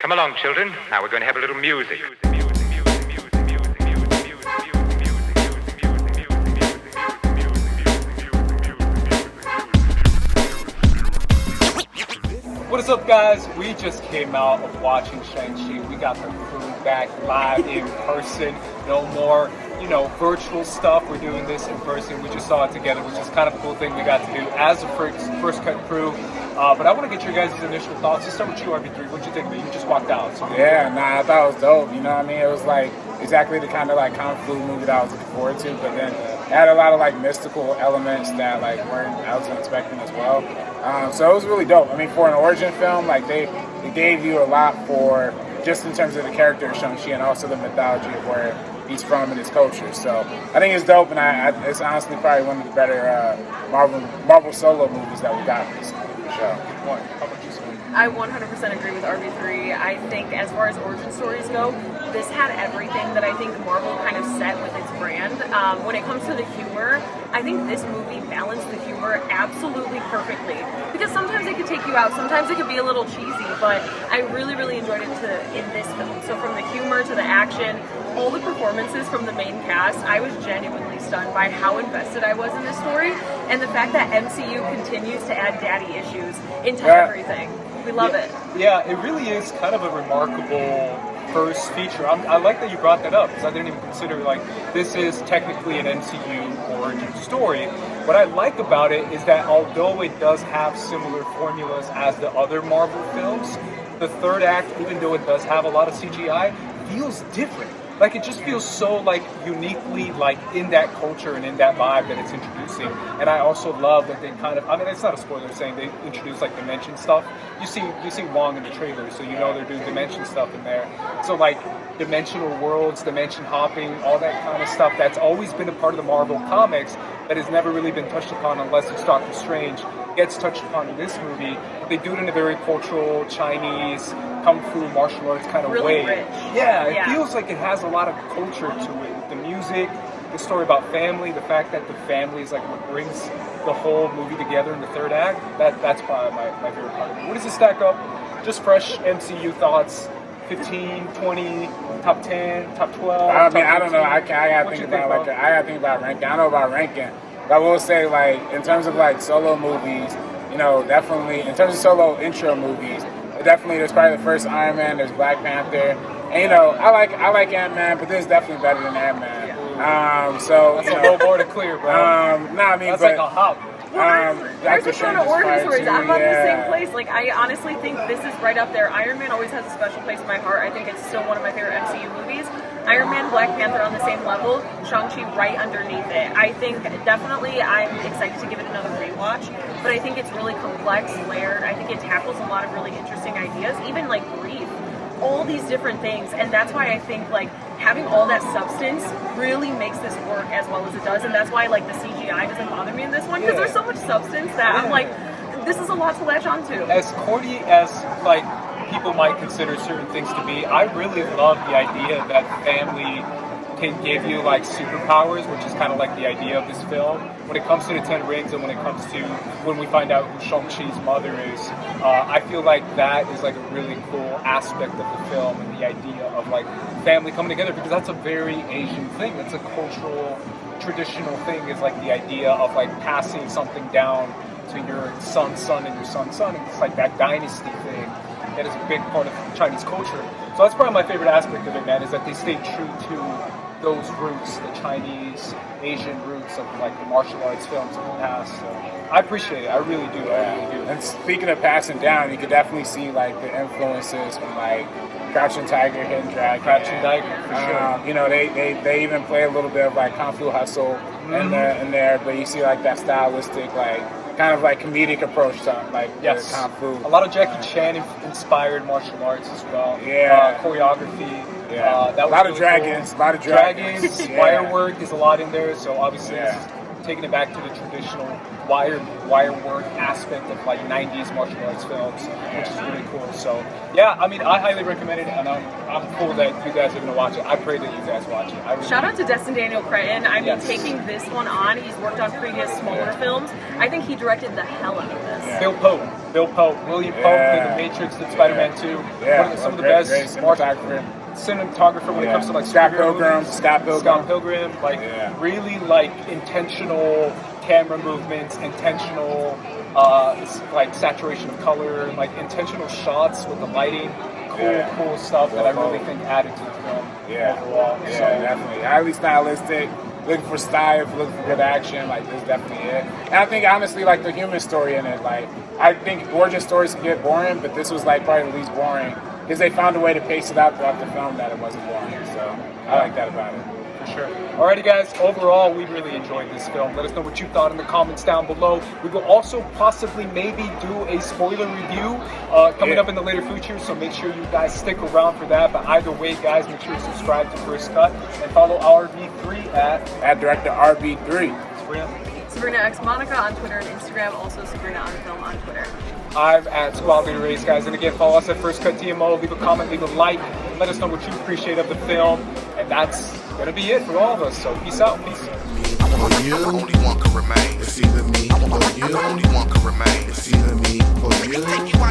Come along, children. Now we're going to have a little music. What is up, guys? We just came out of watching Shang-Chi. We got the crew back live in person. No more, virtual stuff. We're doing this in person. We just saw it together, which is kind of a cool thing we got to do as a first cut crew. But I want to get your guys' initial thoughts. Let's start with you, RB3. What'd you think of it? You just walked out. So I thought it was dope. You know what I mean? It was like exactly the kind of like kung fu movie that I was looking forward to. But then it had a lot of like mystical elements that like I wasn't expecting as well. So it was really dope. I mean, for an origin film, like they gave you a lot for just in terms of the character of Shang-Chi and also the mythology of where he's from and his culture. So I think it's dope, and it's honestly probably one of the better Marvel solo movies that we got recently, for sure. Good point. How about you, Simu? I 100% agree with RB3. I think as far as origin stories go, this had everything that I think Marvel kind of set with its brand. When it comes to the humor, I think this movie balanced the humor absolutely perfectly. Because sometimes it could take you out, sometimes it could be a little cheesy, but I really, really enjoyed it in this film. So from the humor to the action, all the performances from the main cast, I was genuinely stunned by how invested I was in this story, and the fact that MCU continues to add daddy issues into everything. We love it. Yeah, it really is kind of a remarkable first feature. I like that you brought that up, because I didn't even consider, this is technically an MCU origin story. What I like about it is that although it does have similar formulas as the other Marvel films, the third act, even though it does have a lot of CGI, feels different. It just feels so, uniquely, in that culture and in that vibe that it's introducing. And I also love that they kind of, it's not a spoiler saying they introduce, dimension stuff. You see Wong in the trailer, so you know they're doing dimension stuff in there. So, dimensional worlds, dimension hopping, all that kind of stuff, that's always been a part of the Marvel comics that has never really been touched upon unless it's Doctor Strange gets touched upon in this movie. They do it in a very cultural, Chinese, kung fu, martial arts kind of really way. Rich. Yeah, it feels like it has a lot of culture to it. The music, the story about family, the fact that the family is what brings the whole movie together in the third act. That's probably my favorite part of it. What does it stack up? Just fresh MCU thoughts. 15, 20, top 10, top 12. I don't know. I gotta think about ranking. I know about ranking. But I will say, in terms of solo movies, definitely in terms of solo intro movies, definitely there's probably the first Iron Man. There's Black Panther, and I like Ant-Man, but this is definitely better than Ant-Man. That's a little more to clear, bro. That's like a hop. There's a ton of origin stories. I'm on the same place. I honestly think this is right up there. Iron Man always has a special place in my heart. I think it's still one of my favorite MCU movies. Iron Man, Black Panther on the same level. Shang-Chi right underneath it. I think definitely I'm excited to give it another rewatch. But I think it's really complex, layered. I think it tackles a lot of really interesting ideas, even grief. All these different things. And that's why I think having all that substance really makes this work as well as it does. And that's why the CGI doesn't bother me in this one, because there's so much substance that I'm this is a lot to latch onto. As corny as people might consider certain things to be, I really love the idea that family can give you superpowers, which is kind of the idea of this film. When it comes to the Ten Rings and when it comes to when we find out who Shang-Chi's mother is, I feel that is a really cool aspect of the film, and the idea of family coming together, because that's a very Asian thing. That's a cultural, traditional thing, is the idea of passing something down to your son's son and your son's son. And it's that dynasty thing that is a big part of Chinese culture. So that's probably my favorite aspect of it, man, is that they stay true to those roots, the Chinese, Asian roots of the martial arts films of the past. So I appreciate it. I really do. I really do. And speaking of passing down, you could definitely see the influences from Crouching Tiger, Hidden Dragon. Crouching Tiger, for sure. They even play a little bit of Kung Fu Hustle in there, but you see that stylistic kind of comedic approach to Kung Fu. A lot of Jackie Chan inspired martial arts as well. Choreography. That was a lot of dragons. Cool. A lot of dragons. Wire work is a lot in there. So obviously, taking it back to the traditional wire work aspect of like 90s martial arts films, which is really cool. So yeah, I mean, I highly recommend it, and I'm cool that you guys are gonna watch it. I pray that you guys watch it. Shout out to Destin Cretton. I mean, taking this one on, he's worked on previous smaller films. I think he directed the hell out of this. Yeah. Bill Pope, William Pope did The Matrix, did Spider-Man 2. Yeah, some of the best cinematographer when it comes to like Scott Pilgrim, like really like intentional camera movements, intentional like saturation of color, like intentional shots with the lighting, cool stuff that I really think added to the film overall. Yeah, definitely. Highly stylistic. Looking for style, looking for good action, like this is definitely it. And I think honestly, like the human story in it, like I think origin stories can get boring, but this was like probably the least boring because they found a way to pace it out throughout the film that it wasn't boring. So I like that about it. For sure. Alrighty guys, overall we really enjoyed this film. Let us know what you thought in the comments down below. We will also possibly maybe do a spoiler review coming up in the later future, so make sure you guys stick around for that. But either way guys, make sure you subscribe to First Cut and follow RB3 at Director RB3. Sabrina X Monica on Twitter and Instagram, also Sabrina on Film on Twitter. I'm at Squad Leader Race, guys. And again, follow us at First Cut TMO. Leave a comment, leave a like, and let us know what you appreciate of the film. And that's going to be it for all of us. So peace out. Peace. For you, only one can remain. It's either me or you. Only one can remain. It's either me or you.